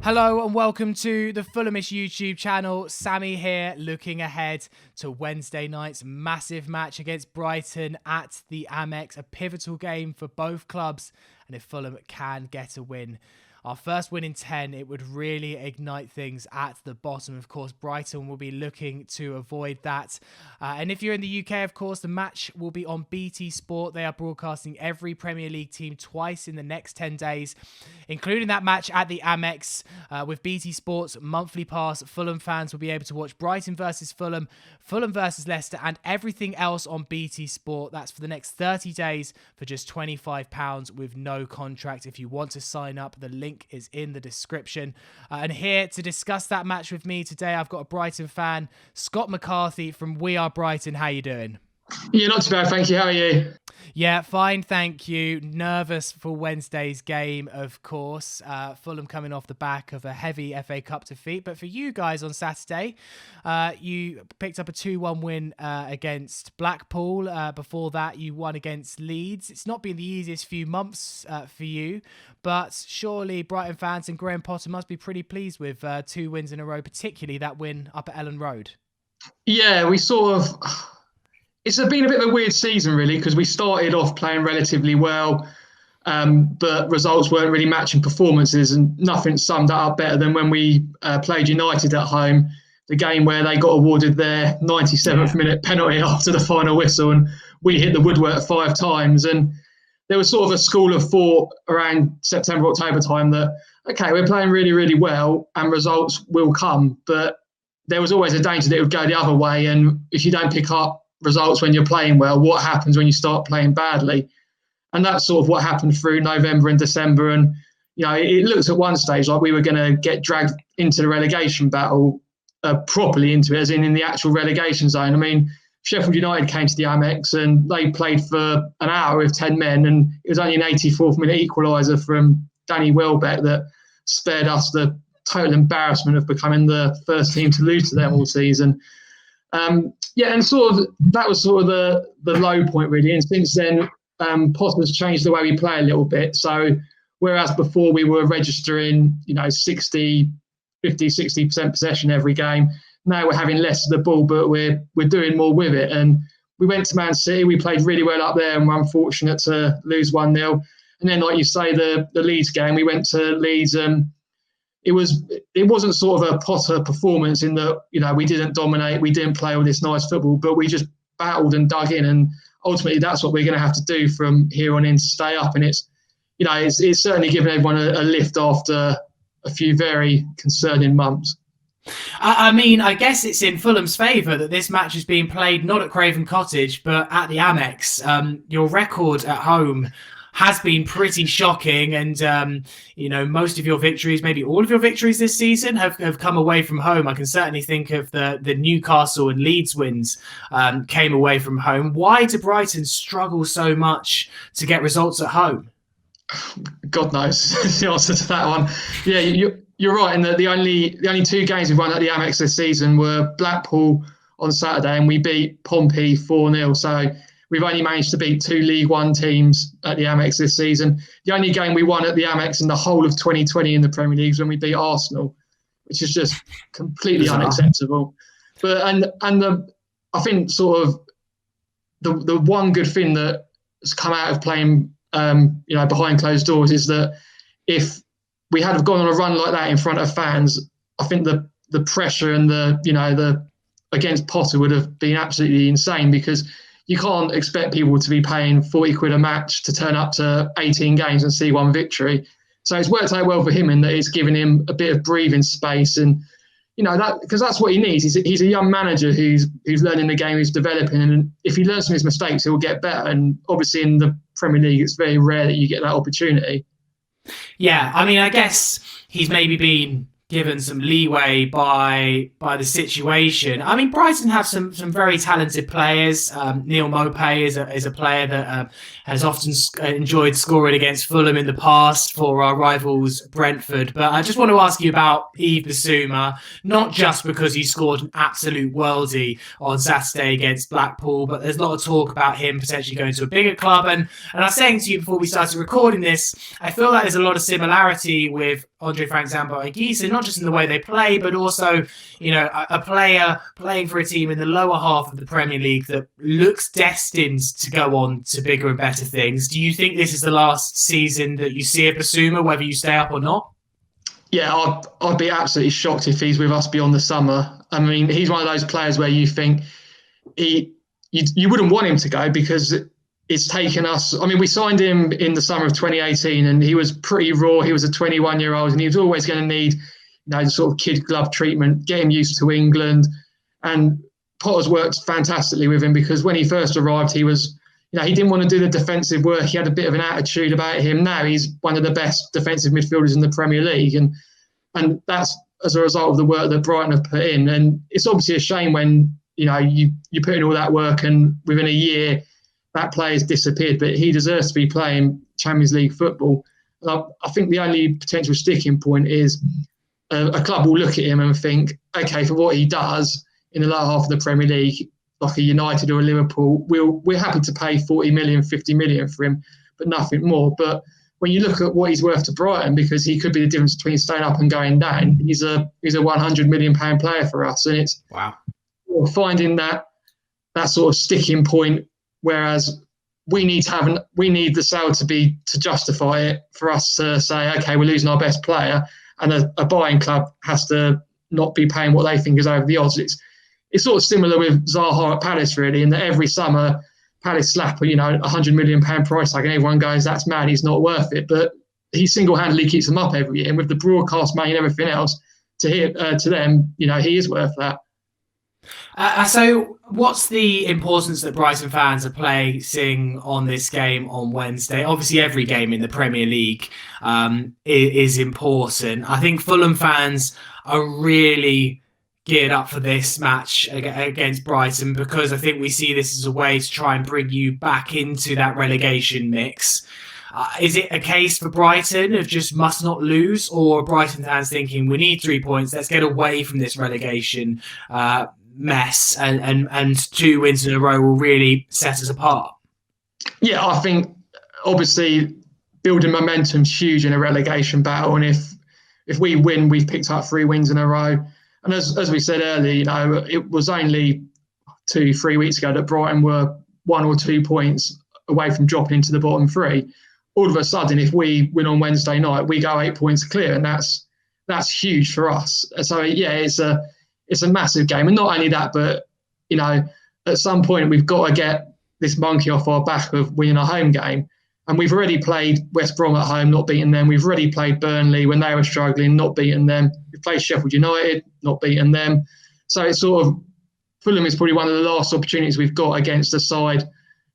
Hello and welcome to the Fulhamish YouTube channel. Sammy here, looking ahead to Wednesday night's massive match against Brighton at the Amex, a pivotal game for both clubs, and if Fulham can get a win, our first win in 10, it would really ignite things at the bottom. Of course, Brighton will be looking to avoid that. And if you're in the UK, of course, the match will be on BT Sport. They are broadcasting every Premier League team twice in the next 10 days, including that match at the Amex. With BT Sport's monthly pass, Fulham fans will be able to watch Brighton versus Fulham, Fulham versus Leicester, and everything else on BT Sport. That's for the next 30 days for just £25 with no contract. If you want to sign up, the link is in the description. And here to discuss that match with me today, I've got a Brighton fan, Scott McCarthy from We Are Brighton. How you doing? Yeah, not too bad, thank you. How are you? Yeah, fine, thank you. Nervous for Wednesday's game, of course. Fulham coming off the back of a heavy FA Cup defeat. But for you guys on Saturday, you picked up a 2-1 win against Blackpool. Before that, you won against Leeds. It's not been the easiest few months for you, but surely Brighton fans and Graham Potter must be pretty pleased with 2 wins in a row, particularly that win up at Ellen Road. Yeah, we sort of... It's been a bit of a weird season, really, because we started off playing relatively well, but results weren't really matching performances, and nothing summed that up better than when we played United at home, the game where they got awarded their 97th minute penalty after the final whistle, and we hit the woodwork 5 times. And there was sort of a school of thought around September, October time that, okay, we're playing really, really well and results will come, but there was always a danger that it would go the other way. And if you don't pick up results when you're playing well, what happens when you start playing badly? And that's sort of what happened through November and December. And, you know, it looked at one stage like we were going to get dragged into the relegation battle, properly into it, as in the actual relegation zone. I mean, Sheffield United came to the Amex and they played for an hour with 10 men, and it was only an 84th minute equaliser from Danny Welbeck that spared us the total embarrassment of becoming the first team to lose to them all season. And sort of that was sort of the low point, really. And since then, Potter's changed the way we play a little bit. So whereas before we were registering, 60% possession every game, now we're having less of the ball, but we're doing more with it. And we went to Man City, we played really well up there, and we're unfortunate to lose 1-0. And then, like you say, the Leeds game, we went to Leeds and it wasn't sort of a Potter performance in that, we didn't dominate, we didn't play all this nice football, but we just battled and dug in. And ultimately, that's what we're going to have to do from here on in to stay up. And it's certainly given everyone a lift after a few very concerning months. I mean, I guess it's in Fulham's favour that this match is being played not at Craven Cottage, but at the Amex. Your record at home has been pretty shocking, and most of your victories, maybe all of your victories this season, have come away from home. I can certainly think of the Newcastle and Leeds wins came away from home. Why do Brighton struggle so much to get results at home? God knows the answer to that one. Yeah, you're right in that the only 2 games we've won at the Amex this season were Blackpool on Saturday, and we beat Pompey 4-0. So we've only managed to beat 2 League One teams at the Amex this season. The only game we won at the Amex in the whole of 2020 in the Premier League is when we beat Arsenal, which is just completely unacceptable. But I think sort of the one good thing that has come out of playing behind closed doors is that if we had gone on a run like that in front of fans, I think the pressure and the against Potter would have been absolutely insane, because you can't expect people to be paying 40 quid a match to turn up to 18 games and see 1 victory. So it's worked out well for him in that it's given him a bit of breathing space, and that, because that's what he needs. He's a young manager who's learning the game, who's developing, and if he learns from his mistakes, he'll get better. And obviously in the Premier League, it's very rare that you get that opportunity. Yeah, I mean, I guess he's maybe been given some leeway by the situation. I mean, Brighton have some very talented players. Neil Maupay is a player that has often enjoyed scoring against Fulham in the past for our rivals Brentford. But I just want to ask you about Yves Bissouma, not just because he scored an absolute worldie on Saturday against Blackpool, but there's a lot of talk about him potentially going to a bigger club. And I was saying to you before we started recording this, I feel like there's a lot of similarity with Andre Frank Zambo Anguissa, not just in the way they play, but also, a player playing for a team in the lower half of the Premier League that looks destined to go on to bigger and better things. Do you think this is the last season that you see at Bissouma, whether you stay up or not? Yeah, I'd be absolutely shocked if he's with us beyond the summer. I mean, he's one of those players where you think you wouldn't want him to go because it's taken us. I mean, we signed him in the summer of 2018 and he was pretty raw. He was a 21-year-old and he was always going to need, sort of kid glove treatment, get him used to England. And Potter's worked fantastically with him because when he first arrived, he was, he didn't want to do the defensive work. He had a bit of an attitude about him. Now he's one of the best defensive midfielders in the Premier League. And that's as a result of the work that Brighton have put in. And it's obviously a shame when, you put in all that work and within a year, that player's disappeared, but he deserves to be playing Champions League football. I think the only potential sticking point is a club will look at him and think, okay, for what he does in the lower half of the Premier League, like a United or a Liverpool, we're happy to pay 40 million, 50 million for him, but nothing more. But when you look at what he's worth to Brighton, because he could be the difference between staying up and going down, he's a 100 million pound player for us, and it's finding that sort of sticking point. Whereas we need the sale to justify it for us to say, okay, we're losing our best player, and a buying club has to not be paying what they think is over the odds. It's sort of similar with Zaha at Palace, really, in that every summer Palace slap a £100 million price tag, and everyone goes, that's mad, he's not worth it. But he single-handedly keeps them up every year, and with the broadcast money and everything else, to them, he is worth that. So what's the importance that Brighton fans are placing on this game on Wednesday? Obviously, every game in the Premier League is important. I think Fulham fans are really geared up for this match against Brighton because I think we see this as a way to try and bring you back into that relegation mix. Is it a case for Brighton of just must not lose, or Brighton fans thinking we need 3 points, let's get away from this relegation mess, and 2 wins in a row will really set us apart? Yeah, I think obviously building momentum's huge in a relegation battle, and if we win, we've picked up 3 wins in a row. And as we said earlier, it was only 2-3 weeks ago that Brighton were 1 or 2 points away from dropping into the bottom 3. All of a sudden, if we win on Wednesday night, we go 8 points clear, and that's huge for us. So yeah, it's a massive game. And not only that, but, at some point we've got to get this monkey off our back of winning a home game. And we've already played West Brom at home, not beating them. We've already played Burnley when they were struggling, not beating them. We've played Sheffield United, not beating them. So it's sort of, Fulham is probably one of the last opportunities we've got against a side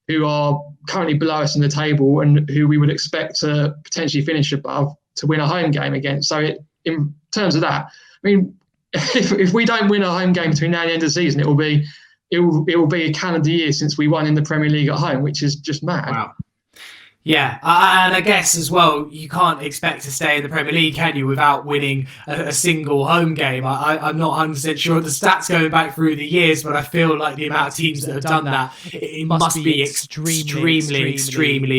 who are currently below us in the table and who we would expect to potentially finish above to win a home game against. So in terms of that, I mean, if we don't win a home game between now and the end of the season, it will be a calendar year since we won in the Premier League at home, which is just mad. Wow. Yeah, and I guess as well, you can't expect to stay in the Premier League, can you, without winning a single home game? I'm not 100% sure of the stats going back through the years, but I feel like the amount of teams that have done that, it must be extremely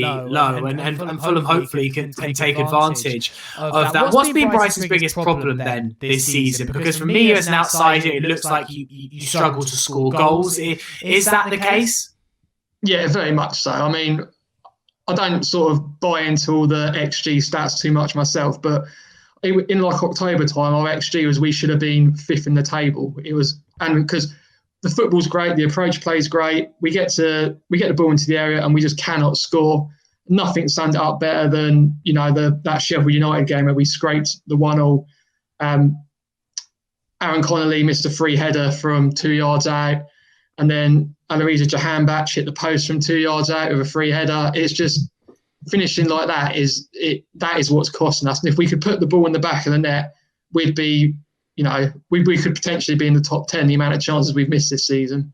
low. And Fulham hopefully can take advantage of that. What's been Brighton's biggest problem then this season? Because for me as an outsider, it looks like you struggle to score goals. Is that the case? Yeah, very much so. I mean, I don't sort of buy into all the XG stats too much myself, but in like October time, our XG was we should have been 5th in the table. It was, and because the football's great, the approach play's great, we get the ball into the area and we just cannot score. Nothing summed it up better than that Sheffield United game where we scraped the 1-0. Aaron Connolly missed a free header from 2 yards out, and then Alireza Jahanbakhsh hit the post from 2 yards out with a free header. It's just finishing like that is what's costing us. And if we could put the ball in the back of the net, we'd be, we could potentially be in the top 10, the amount of chances we've missed this season.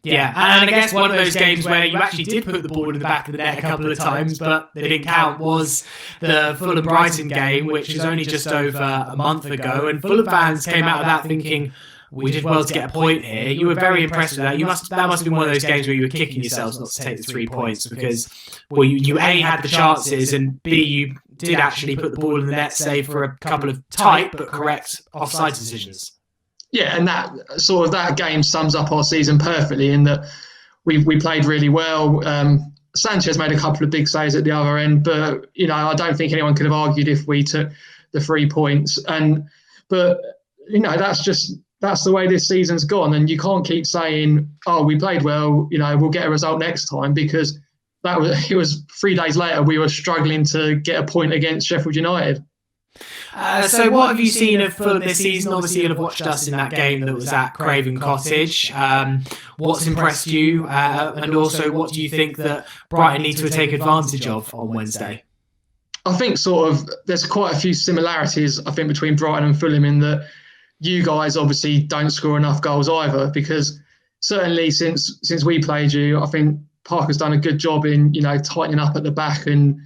Yeah, and I guess one of those games where you actually did put the ball in the back of the net a couple of times, but they didn't count, was the Fulham Brighton game, which is only just over a month ago. And Fulham fans came out of that thinking, we did well to get a point here. You were very impressed with that. That must have been one of those games where you were kicking yourselves not to take the 3 points because, well, you A, had the chances, and B, you did actually put the ball in the net, save for a couple of tight but correct offside decisions. Yeah, and that game sums up our season perfectly in that we played really well. Sanchez made a couple of big saves at the other end, but I don't think anyone could have argued if we took the 3 points. But that's the way this season's gone, and you can't keep saying, "Oh, we played well, we'll get a result next time," because it was 3 days later we were struggling to get a point against Sheffield United. So what have you seen of Fulham this season? Obviously, you'll have watched us in that game that was at Craven Cottage. What's impressed you? And also, what do you think that Brighton need to take advantage of on Wednesday? I think there's quite a few similarities, I think, between Brighton and Fulham in that you guys obviously don't score enough goals either, because certainly since we played you, I think Parker's done a good job in, tightening up at the back, and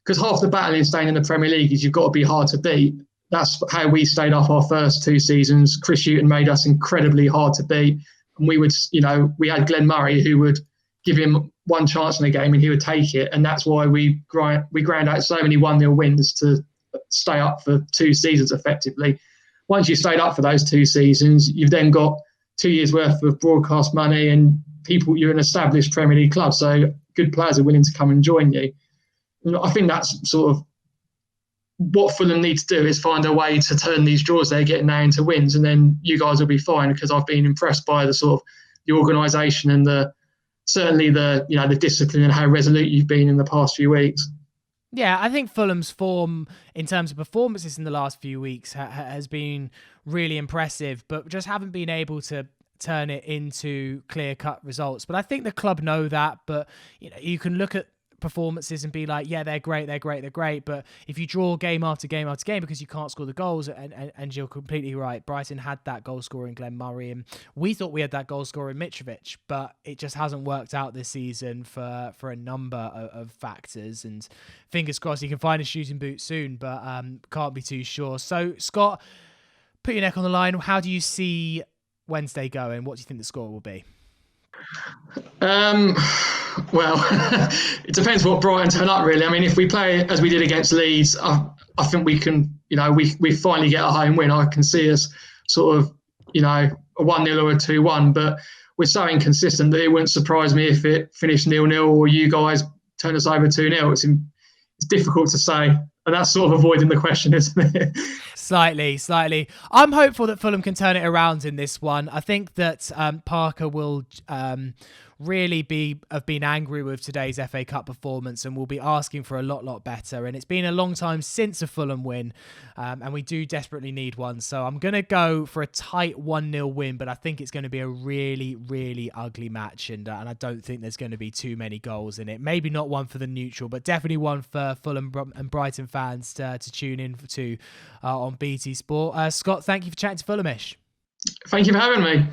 because half the battle in staying in the Premier League is you've got to be hard to beat. That's how we stayed up our first 2 seasons. Chris Hughton made us incredibly hard to beat. And we had Glenn Murray who would give him one chance in a game and he would take it. And that's why we ground out so many 1-0 wins to stay up for 2 seasons effectively. Once you stayed up for those 2 seasons, you've then got 2 years worth of broadcast money and you're an established Premier League club. So good players are willing to come and join you. I think that's what Fulham need to do, is find a way to turn these draws they're getting now into wins, and then you guys will be fine, because I've been impressed by the organisation and certainly the discipline and how resolute you've been in the past few weeks. Yeah, I think Fulham's form in terms of performances in the last few weeks has been really impressive, but just haven't been able to turn it into clear-cut results. But I think the club know that, but you can look at performances and be like, yeah, they're great, but if you draw game after game after game because you can't score the goals, and you're completely right, Brighton had that goal scorer in Glenn Murray, and we thought we had that goal scorer in Mitrovic, but it just hasn't worked out this season for a number of factors, and fingers crossed he can find a shooting boot soon, but can't be too sure. So Scott, put your neck on the line. How do you see Wednesday going? What do you think the score will be? Well, it depends what Brighton turn up, really. I mean, if we play as we did against Leeds, I think we can, we finally get a home win. I can see us a 1-0 or a 2-1, but we're so inconsistent that it wouldn't surprise me if it finished 0-0 or you guys turn us over 2-0. It's difficult to say, and that's avoiding the question, isn't it? Slightly. I'm hopeful that Fulham can turn it around in this one. I think that Parker will really have been angry with today's FA Cup performance and will be asking for a lot better. And it's been a long time since a Fulham win, and we do desperately need one. So I'm going to go for a tight 1-0 win, but I think it's going to be a really ugly match, and I don't think there's going to be too many goals in it. Maybe not one for the neutral, but definitely one for Fulham and Brighton fans to tune in to on BT Sport. Scott, thank you for chatting to Fulhamish. Thank you for having me.